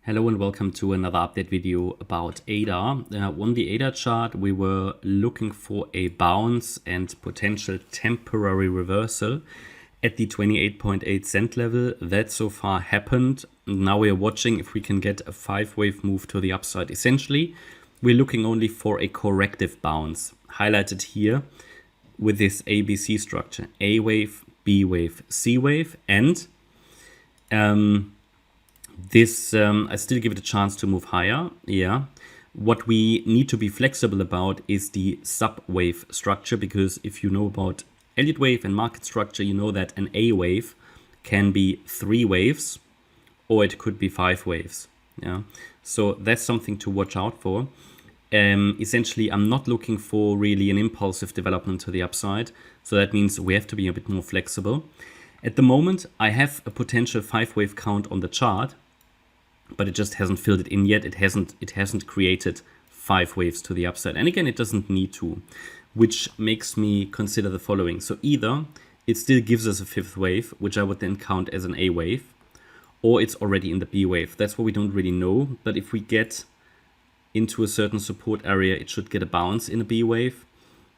Hello and welcome to another update video about ADA. On the ADA chart, we were looking for a bounce and potential temporary reversal at the 28.8 cent level. That so far happened. Now we are watching if we can get a 5-wave move to the upside. Essentially, we're looking only for a corrective bounce, highlighted here with this ABC structure: A wave, B wave, C wave, and I still give it a chance to move higher. Yeah. What we need to be flexible about is the sub-wave structure, because if you know about Elliott wave and market structure, you know that an A wave can be 3 waves or it could be 5 waves. Yeah. So that's something to watch out for. Essentially, I'm not looking for really an impulsive development to the upside. So that means we have to be a bit more flexible. At the moment, I have a potential 5-wave count on the chart, but it just hasn't filled it in yet. It hasn't created 5 waves to the upside. And again, it doesn't need to, which makes me consider the following. So either it still gives us a 5th wave, which I would then count as an A wave, or it's already in the B wave. That's what we don't really know. But if we get into a certain support area, it should get a bounce in a B wave.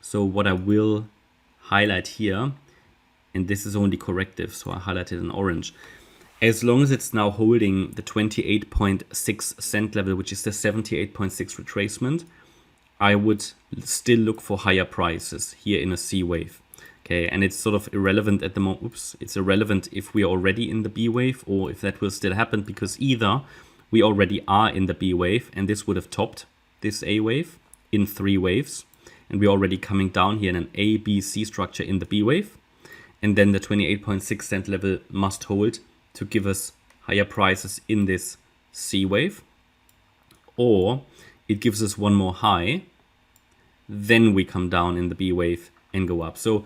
So what I will highlight here, and this is only corrective, so I highlighted in orange. As long as it's now holding the 28.6 cent level, which is the 78.6 retracement, I would still look for higher prices here in a C wave. Okay, and it's sort of irrelevant at the moment. Oops, it's irrelevant if we are already in the B wave or if that will still happen, because either we already are in the B wave and this would have topped this A wave in 3 waves, and we're already coming down here in an A, B, C structure in the B wave, and then the 28.6 cent level must hold to give us higher prices in this C wave, or it gives us one more high, then we come down in the B wave and go up. So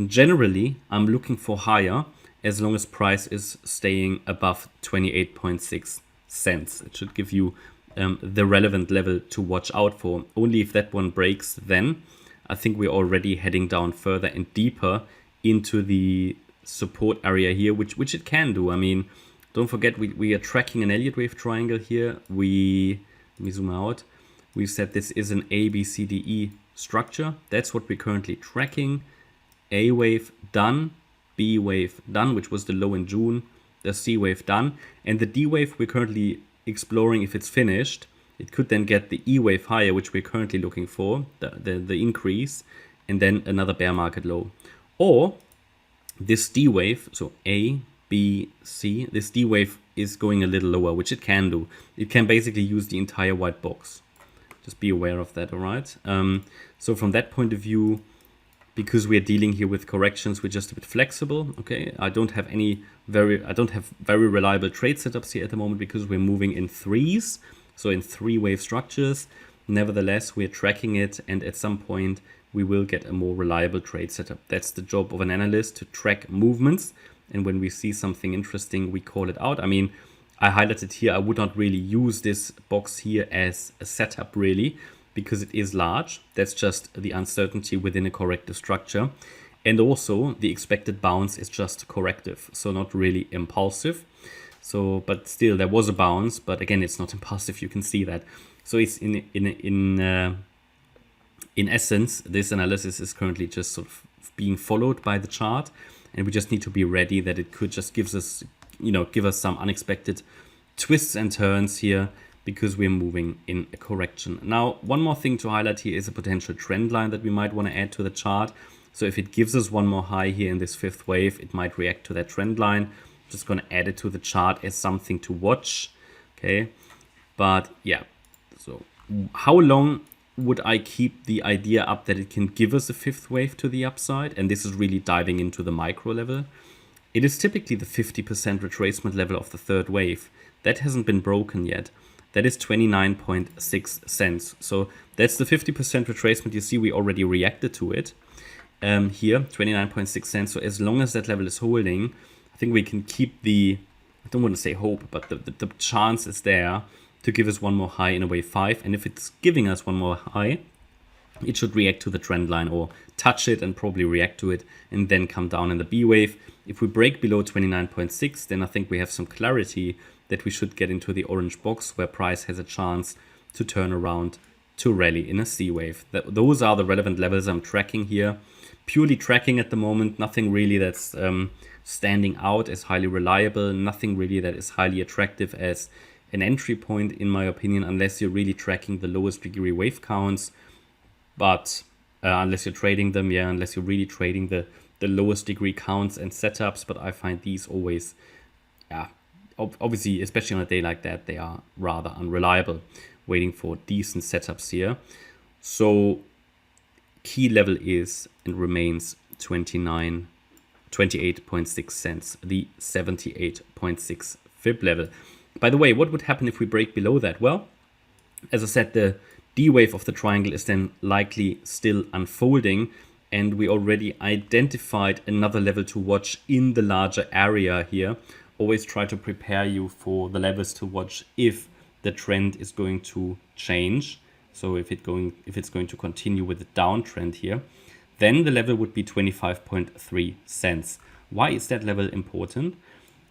generally, I'm looking for higher as long as price is staying above 28.6 cents. It should give you the relevant level to watch out for. Only if that one breaks, then I think we're already heading down further and deeper into the support area here, which it can do. I mean, don't forget we are tracking an Elliott wave triangle here. Let me zoom out. We said this is an A, B, C, D, E structure. That's what we're currently tracking. A wave done, B wave done, which was the low in June, the C wave done, and the D wave we're currently exploring. If it's finished, it could then get the E wave higher, which we're currently looking for, the increase, and then another bear market low. Or this D wave, so A, B, C, this D wave is going a little lower, which it can do. It can basically use the entire white box. Just be aware of that, all right? So from that point of view, because we're dealing here with corrections, we're just a bit flexible, okay? I don't have very reliable trade setups here at the moment because we're moving in 3s, so in 3-wave structures. Nevertheless, we're tracking it, and at some point, we will get a more reliable trade setup. That's the job of an analyst, to track movements. And when we see something interesting, we call it out. I mean, I highlighted here, I would not really use this box here as a setup really, because it is large. That's just the uncertainty within a corrective structure. And also the expected bounce is just corrective, so not really impulsive. So, but still there was a bounce, but again, it's not impulsive. You can see that. So it's in essence, this analysis is currently just sort of being followed by the chart, and we just need to be ready that it could just give us some unexpected twists and turns here, because we're moving in a correction. Now, one more thing to highlight here is a potential trend line that we might want to add to the chart. So if it gives us one more high here in this 5th wave, it might react to that trend line. I'm just going to add it to the chart as something to watch. Okay, but yeah, so how long would I keep the idea up that it can give us a 5th wave to the upside? And this is really diving into the micro level. It is typically the 50% retracement level of the 3rd wave. That hasn't been broken yet. That is 29.6 cents. So that's the 50% retracement. You see, we already reacted to it here, 29.6 cents. So as long as that level is holding, I think we can keep the, I don't want to say hope, but the chance is there to give us one more high in a wave 5. And if it's giving us one more high, it should react to the trend line, or touch it and probably react to it, and then come down in the B wave. If we break below 29.6, then I think we have some clarity that we should get into the orange box where price has a chance to turn around to rally in a C wave. Those are the relevant levels I'm tracking here. Purely tracking at the moment, nothing really that's standing out as highly reliable, nothing really that is highly attractive as an entry point in my opinion, unless you're really tracking the lowest degree wave counts. But unless you're trading them, unless you're really trading the lowest degree counts and setups. But I find these always, obviously, especially on a day like that, they are rather unreliable, waiting for decent setups here. So key level is and remains 28.6 cents, the 78.6 fib level. By the way, what would happen if we break below that? Well, as I said, the D wave of the triangle is then likely still unfolding, and we already identified another level to watch in the larger area here. Always try to prepare you for the levels to watch if the trend is going to change. So if it's going to continue with the downtrend here, then the level would be 25.3 cents. Why is that level important?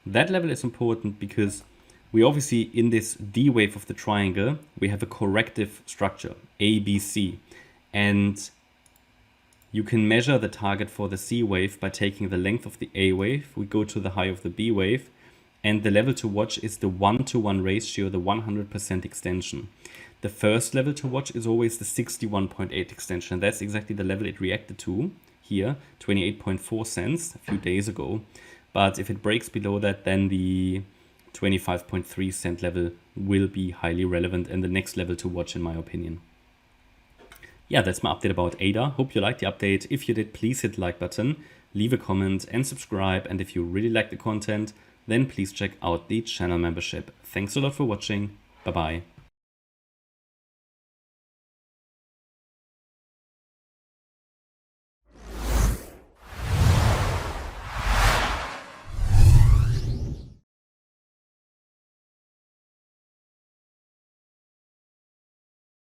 That level is important because we obviously, in this D wave of the triangle, we have a corrective structure, A, B, C. And you can measure the target for the C wave by taking the length of the A wave. We go to the high of the B wave. And the level to watch is the 1-to-1 ratio, the 100% extension. The first level to watch is always the 61.8 extension. That's exactly the level it reacted to here, 28.4 cents a few days ago. But if it breaks below that, then the 25.3 cent level will be highly relevant and the next level to watch in my opinion. Yeah, that's my update about ADA. Hope you liked the update. If you did, please hit the like button, leave a comment and subscribe. And if you really like the content, then please check out the channel membership. Thanks a lot for watching. Bye bye.